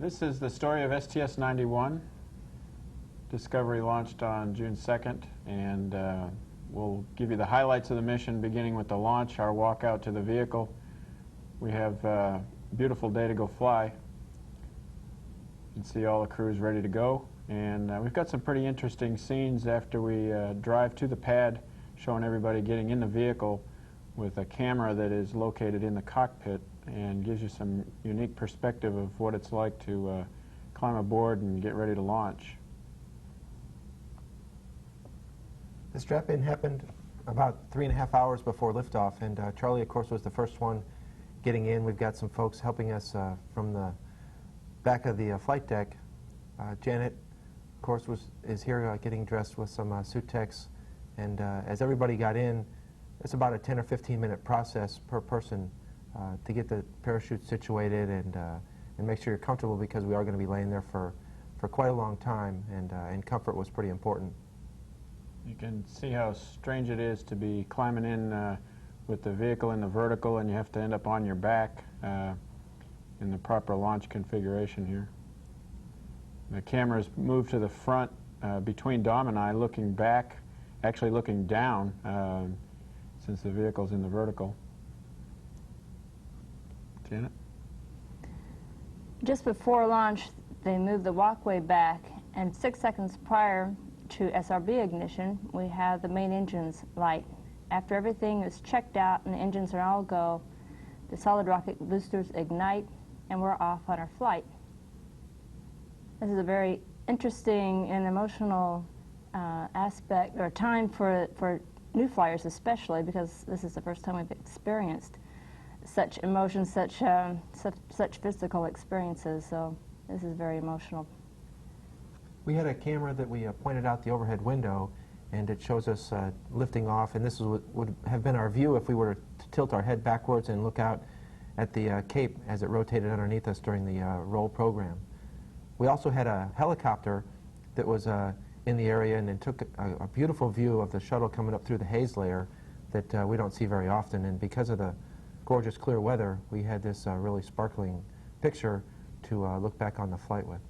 This is the story of STS-91. Discovery launched on June 2nd, and we'll give you the highlights of the mission, beginning with the launch, our walk out to the vehicle. We have a beautiful day to go fly. You can see all the crews ready to go, and we've got some pretty interesting scenes after we drive to the pad, showing everybody getting in the vehicle with a camera that is located in the cockpit and gives you some unique perspective of what it's like to climb aboard and get ready to launch. The strap-in happened about 3.5 hours before liftoff, and Charlie, of course, was the first one getting in. We've got some folks helping us from the back of the flight deck. Janet, of course, is here getting dressed with some suit techs, and as everybody got in, it's about a 10 or 15-minute process per person to get the parachute situated and make sure you're comfortable, because we are going to be laying there for quite a long time, and comfort was pretty important. You can see how strange it is to be climbing in with the vehicle in the vertical, and you have to end up on your back in the proper launch configuration here. The camera's moved to the front between Dom and I, looking back, actually looking down, since the vehicle's in the vertical. Janet? Just before launch, they moved the walkway back, and 6 seconds prior to SRB ignition, we have the main engines light. After everything is checked out and the engines are all go, the solid rocket boosters ignite, and we're off on our flight. This is a very interesting and emotional aspect, or time for new flyers especially, because this is the first time we've experienced such emotions, such physical experiences, so this is very emotional. We had a camera that we pointed out the overhead window, and it shows us lifting off, and this would have been our view if we were to tilt our head backwards and look out at the Cape as it rotated underneath us during the roll program. We also had a helicopter that was in the area, and it took a beautiful view of the shuttle coming up through the haze layer that we don't see very often, and because of the gorgeous clear weather, we had this really sparkling picture to look back on the flight with.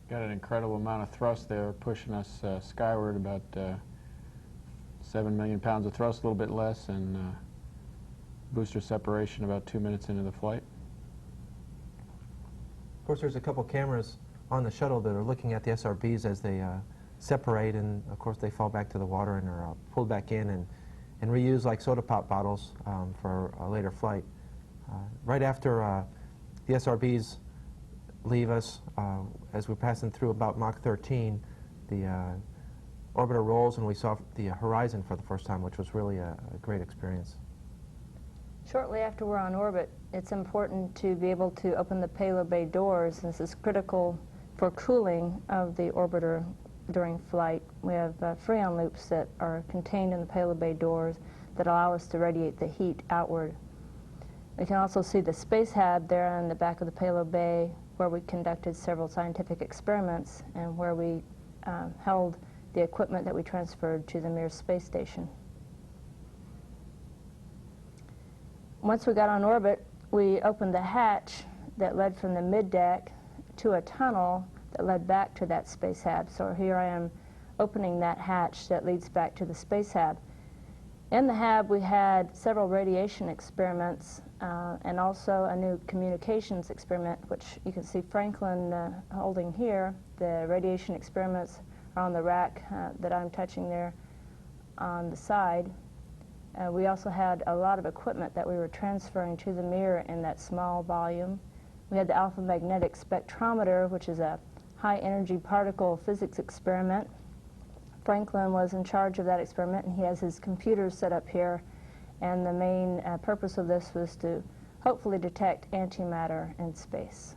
Got an incredible amount of thrust there, pushing us skyward, about 7 million pounds of thrust, a little bit less, and booster separation about 2 minutes into the flight. Of course, there's a couple cameras on the shuttle that are looking at the SRBs as they separate, and of course they fall back to the water and are pulled back in and reused like soda pop bottles for a later flight. Right after the SRBs leave us, as we're passing through about Mach 13, the orbiter rolls and we saw the horizon for the first time, which was really a great experience. Shortly after we're on orbit, it's important to be able to open the payload bay doors. This is critical for cooling of the orbiter during flight. We have Freon loops that are contained in the payload bay doors that allow us to radiate the heat outward. We can also see the space hab there in the back of the payload bay, where we conducted several scientific experiments and where we held the equipment that we transferred to the Mir space station. Once we got on orbit, we opened the hatch that led from the mid-deck to a tunnel that led back to that space hab. So here I am opening that hatch that leads back to the space hab. In the hab, we had several radiation experiments and also a new communications experiment, which you can see Franklin holding here. The radiation experiments are on the rack that I'm touching there on the side. We also had a lot of equipment that we were transferring to the Mir in that small volume. We had the alpha magnetic spectrometer, which is a high-energy particle physics experiment. Franklin was in charge of that experiment, and he has his computers set up here, and the main purpose of this was to hopefully detect antimatter in space.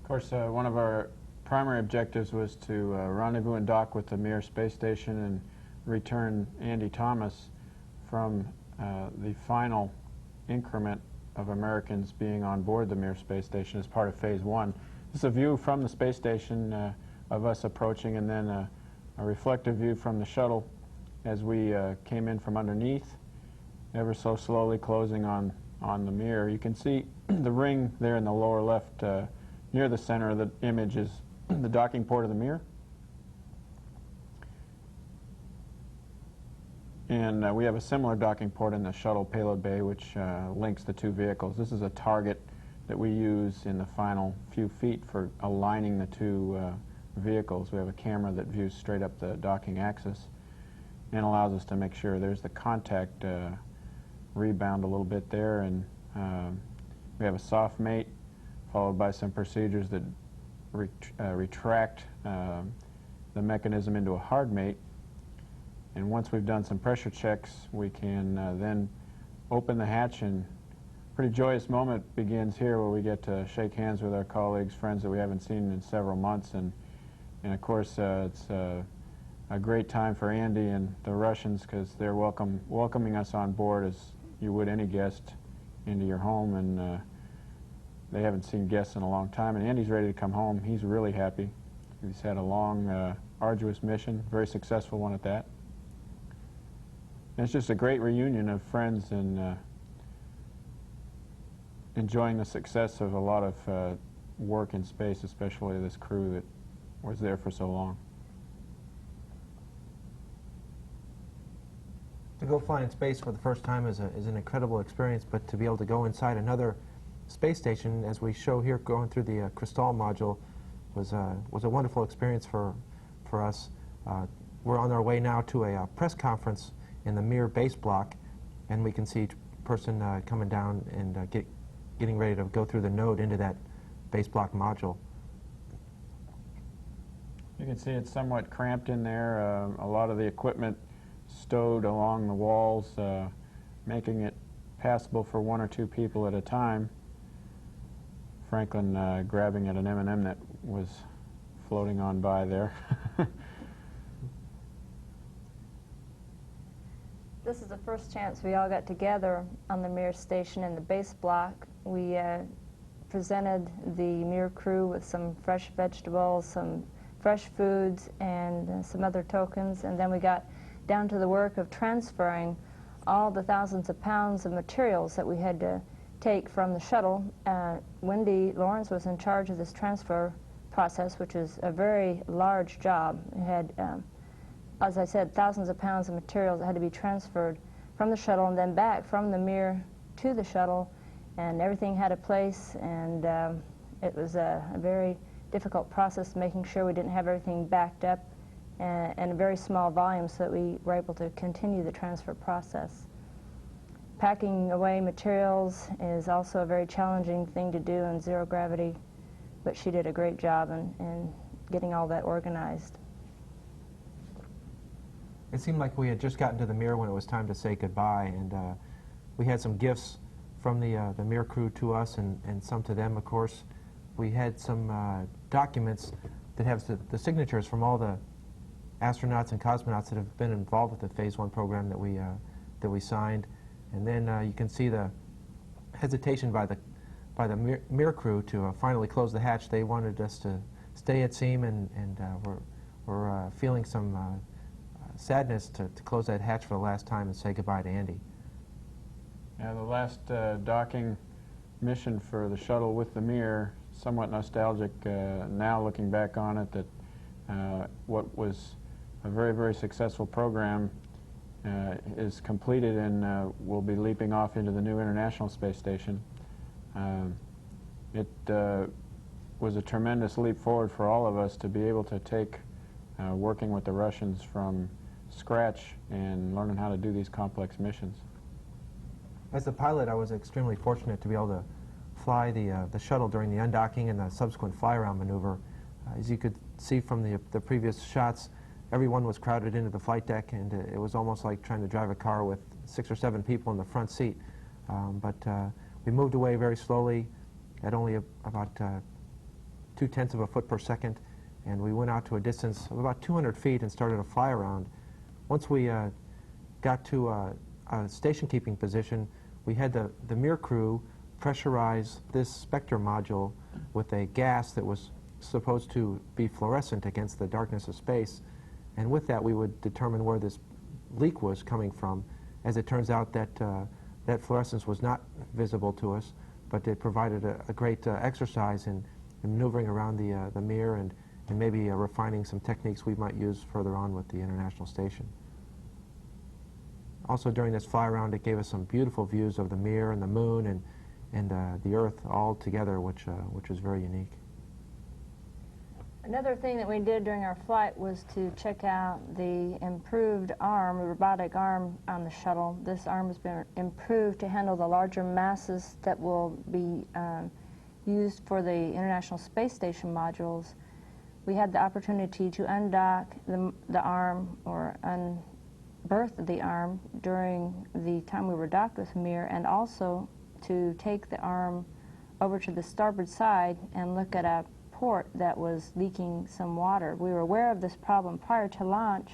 Of course, one of our primary objectives was to rendezvous and dock with the Mir space station and return Andy Thomas from the final increment of Americans being on board the Mir space station as part of Phase 1. This is a view from the space station of us approaching, and then a reflective view from the shuttle as we came in from underneath, ever so slowly closing on the mirror. You can see the ring there in the lower left near the center of the image is the docking port of the mirror. And we have a similar docking port in the shuttle payload bay, which links the two vehicles. This is a target that we use in the final few feet for aligning the two vehicles. We have a camera that views straight up the docking axis and allows us to make sure there's the contact rebound a little bit there. And we have a soft mate followed by some procedures that retract the mechanism into a hard mate. And once we've done some pressure checks, we can then open the hatch, and a pretty joyous moment begins here where we get to shake hands with our colleagues, friends that we haven't seen in several months. And of course, it's a great time for Andy and the Russians, because they're welcoming us on board as you would any guest into your home. And they haven't seen guests in a long time. And Andy's ready to come home. He's really happy. He's had a long, arduous mission, very successful one at that. And it's just a great reunion of friends and enjoying the success of a lot of work in space, especially this crew that was there for so long. To go fly in space for the first time is an incredible experience, but to be able to go inside another space station, as we show here going through the Cristal module, was a wonderful experience for us. We're on our way now to a press conference in the Mir base block, and we can see each person coming down and getting ready to go through the node into that base block module. You can see it's somewhat cramped in there. A lot of the equipment stowed along the walls, making it passable for one or two people at a time. Franklin grabbing at an M&M that was floating on by there. This is the first chance we all got together on the Mir station in the base block. We presented the Mir crew with some fresh vegetables, some fresh foods, and some other tokens, and then we got down to the work of transferring all the thousands of pounds of materials that we had to take from the shuttle. Wendy Lawrence was in charge of this transfer process, which is a very large job. It had, as I said, thousands of pounds of materials that had to be transferred from the shuttle and then back from the Mir to the shuttle, and everything had a place, and it was a very difficult process, making sure we didn't have everything backed up in a very small volume so that we were able to continue the transfer process. Packing away materials is also a very challenging thing to do in zero gravity, but she did a great job in getting all that organized. It seemed like we had just gotten to the Mir when it was time to say goodbye, and we had some gifts from the Mir crew to us and some to them, of course. We had some documents that have the signatures from all the astronauts and cosmonauts that have been involved with the Phase 1 program that we signed. And then you can see the hesitation by the Mir crew to finally close the hatch. They wanted us to stay at SEAM, and we're feeling some sadness to close that hatch for the last time and say goodbye to Andy. Yeah, the last docking mission for the shuttle with the Mir, somewhat nostalgic now looking back on it, that what was a very, very successful program is completed, and we'll be leaping off into the new International Space Station. It was a tremendous leap forward for all of us to be able to take working with the Russians from scratch and learning how to do these complex missions. As a pilot, I was extremely fortunate to be able to fly the shuttle during the undocking and the subsequent fly-around maneuver. As you could see from the previous shots, everyone was crowded into the flight deck, and it was almost like trying to drive a car with 6 or 7 people in the front seat. But we moved away very slowly at only about 0.2 of a foot per second, and we went out to a distance of about 200 feet and started a fly-around. Once we got to a station-keeping position, we had the Mir crew pressurize this Spectre module with a gas that was supposed to be fluorescent against the darkness of space, and with that we would determine where this leak was coming from. As it turns out, that that fluorescence was not visible to us, but it provided a great exercise in maneuvering around the mirror and maybe refining some techniques we might use further on with the International Station. Also, during this fly around, it gave us some beautiful views of the mirror and the moon and the Earth all together, which was very unique. Another thing that we did during our flight was to check out the improved arm, the robotic arm on the shuttle. This arm has been improved to handle the larger masses that will be used for the International Space Station modules. We had the opportunity to undock the arm or unberth the arm during the time we were docked with Mir, and also to take the arm over to the starboard side and look at a port that was leaking some water. We were aware of this problem prior to launch,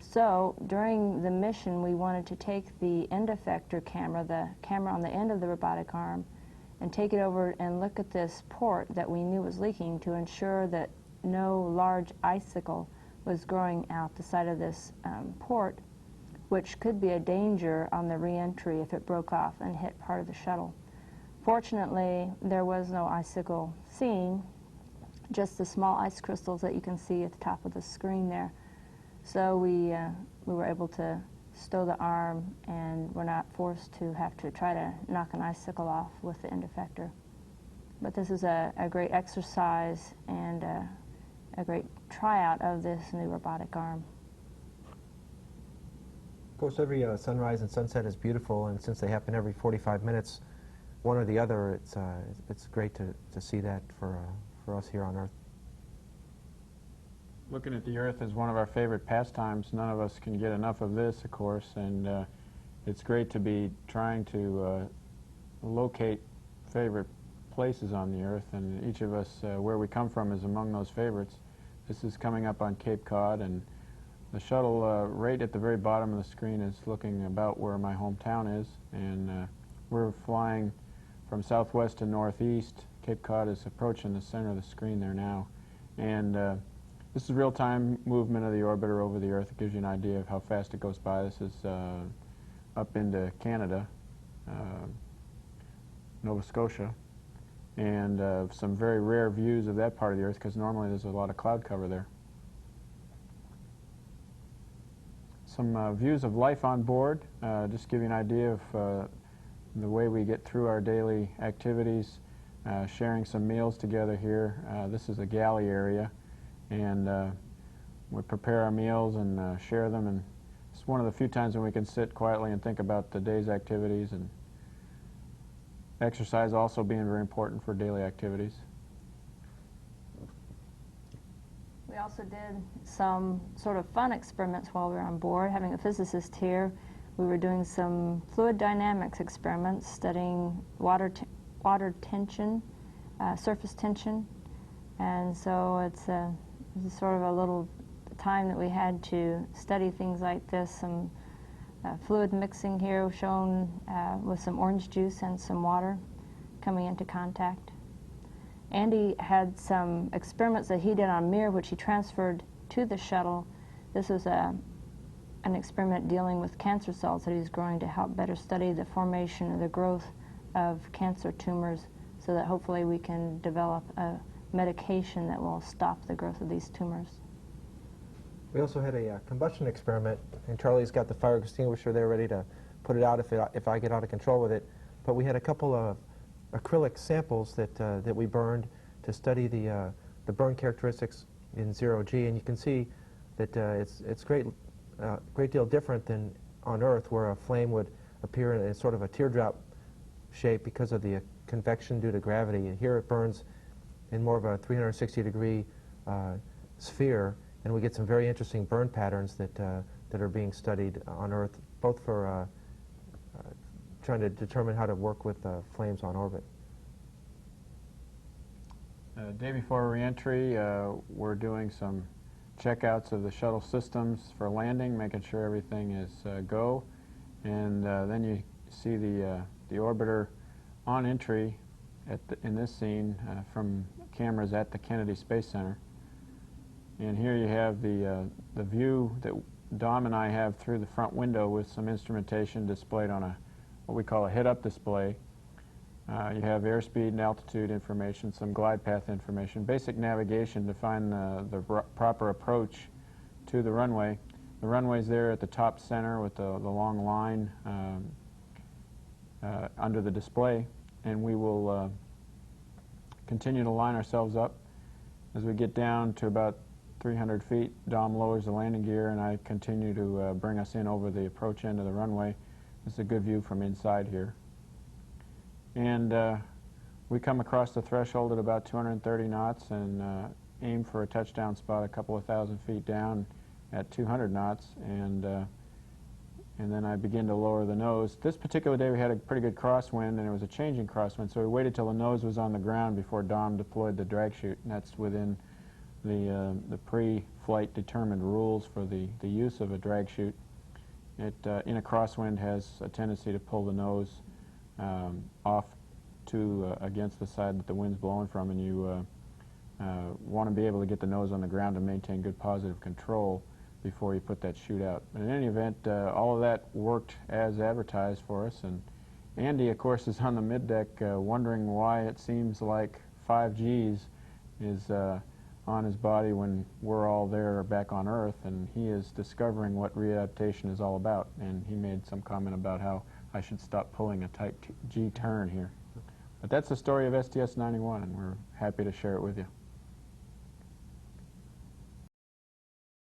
so during the mission we wanted to take the end effector camera, the camera on the end of the robotic arm, and take it over and look at this port that we knew was leaking to ensure that no large icicle was growing out the side of this port, which could be a danger on the re-entry if it broke off and hit part of the shuttle. Fortunately, there was no icicle seen, just the small ice crystals that you can see at the top of the screen there. So we were able to stow the arm, and we're not forced to have to try to knock an icicle off with the end effector. But this is a great exercise and a great tryout of this new robotic arm. Of course, every sunrise and sunset is beautiful, and since they happen every 45 minutes, one or the other, it's great to see that for us here on Earth. Looking at the Earth is one of our favorite pastimes. None of us can get enough of this, of course, and it's great to be trying to locate favorite places on the Earth, and each of us, where we come from, is among those favorites. This is coming up on Cape Cod, and the shuttle right at the very bottom of the screen is looking about where my hometown is, and we're flying from southwest to northeast. Cape Cod is approaching the center of the screen there now, and this is real-time movement of the orbiter over the Earth. It gives you an idea of how fast it goes by. This is up into Canada, Nova Scotia, and some very rare views of that part of the Earth, because normally there's a lot of cloud cover there. Some views of life on board, just give you an idea of the way we get through our daily activities, sharing some meals together here. This is a galley area, and we prepare our meals and share them, and it's one of the few times when we can sit quietly and think about the day's activities, and exercise also being very important for daily activities. We also did some sort of fun experiments while we were on board. Having a physicist here, we were doing some fluid dynamics experiments, studying water tension, surface tension, and so it's sort of a little time that we had to study things like this. Some fluid mixing here shown with some orange juice and some water coming into contact. Andy had some experiments that he did on Mir, which he transferred to the shuttle. This was an experiment dealing with cancer cells that he's growing to help better study the formation or the growth of cancer tumors, so that hopefully we can develop a medication that will stop the growth of these tumors. We also had a combustion experiment, and Charlie's got the fire extinguisher there ready to put it out if I get out of control with it. But we had a couple of acrylic samples that we burned to study the burn characteristics in zero-G, and you can see that it's great deal different than on Earth, where a flame would appear in sort of a teardrop shape because of the convection due to gravity. And here it burns in more of a 360-degree sphere, and we get some very interesting burn patterns that are being studied on Earth, both for trying to determine how to work with flames on orbit. Day before re-entry, we're doing some checkouts of the shuttle systems for landing, making sure everything is go, and then you see the orbiter on entry in this scene from cameras at the Kennedy Space Center. And here you have the view that Dom and I have through the front window with some instrumentation displayed on what we call a head-up display. You have airspeed and altitude information, some glide path information, basic navigation to find the proper approach to the runway. The runway's there at the top center with the long line under the display, and we will continue to line ourselves up. As we get down to about 300 feet, Dom lowers the landing gear and I continue to bring us in over the approach end of the runway. This is a good view from inside here. And we come across the threshold at about 230 knots and aim for a touchdown spot a couple of thousand feet down at 200 knots, and then I begin to lower the nose. This particular day we had a pretty good crosswind, and it was a changing crosswind, so we waited till the nose was on the ground before Dom deployed the drag chute, and that's within the pre-flight determined rules for the use of a drag chute. It, in a crosswind, has a tendency to pull the nose off to against the side that the wind's blowing from, and you want to be able to get the nose on the ground to maintain good positive control before you put that chute out. But in any event, all of that worked as advertised for us, and Andy, of course, is on the middeck wondering why it seems like 5 Gs is on his body when we're all there back on Earth, and he is discovering what readaptation is all about, and he made some comment about how I should stop pulling a type G turn here. But that's the story of STS-91, and we're happy to share it with you.